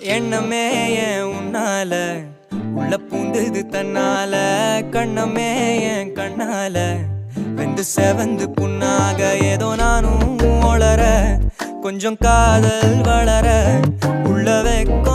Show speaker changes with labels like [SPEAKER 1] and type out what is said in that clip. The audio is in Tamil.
[SPEAKER 1] எண்ணமே ஏன் உன்னால உள்ள பூந்தது தன்னால கண்ணமே ஏன் கண்ணால வெந்து செவந்து புண்ணாக ஏதோ நானும் ஒளர கொஞ்சம் காதல் வளர உள்ள வெக்கம்